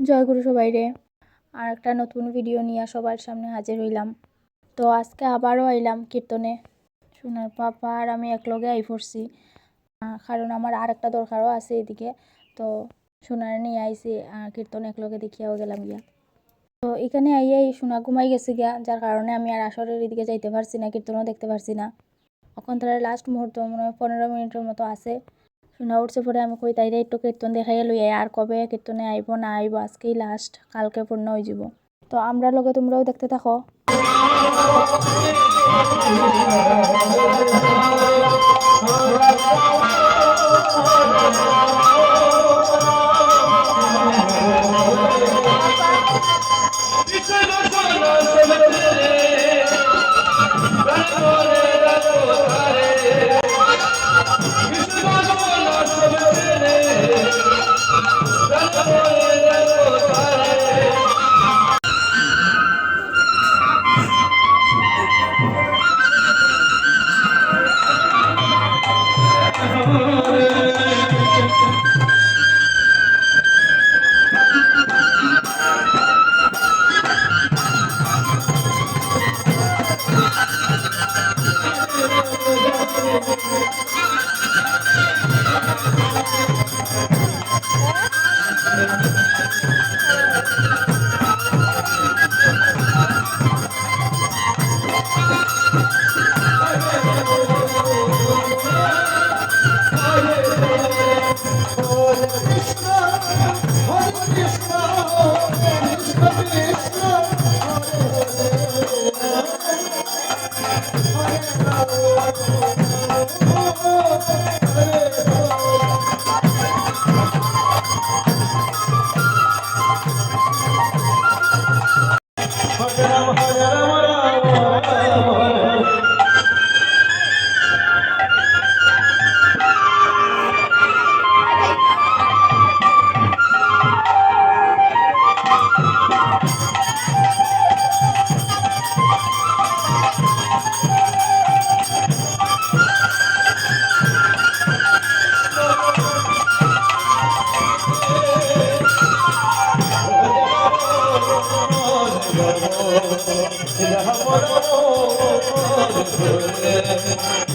জয়গুরু সবাইরে। আর একটা নতুন ভিডিও নিয়ে সবার সামনে হাজির হইলাম। তো আজকে আবারও আইলাম কীর্তনে। সোনার পাপা আর আমি একলগে আই পড়ছি, কারণ আমার আর একটা দরকারও আছে এদিকে। তো সোনার নিয়ে আইসি, কীর্তন একলগে দেখিয়াও গেলাম গিয়া। তো এখানে আইয়াই সোনা ঘুমাই গেছে গিয়া, যার কারণে আমি আর আসরের এদিকে যাইতে পারছি না, কীর্তনও দেখতে পারছি না। এখন তারা লাস্ট মুহূর্ত মনে হয় 15 মিনিটের মতো আছে। শোনা উঠছে পরে আমি কই তাইরে একটু কীর্তন দেখাইয়া লই, আর কবে কীর্তনে আইব না আইব, আজকেই লাস্ট, কালকে পূর্ণ হয়ে যাব। তো আমরা লগে তোমরাও দেখতে থাকো। Oh,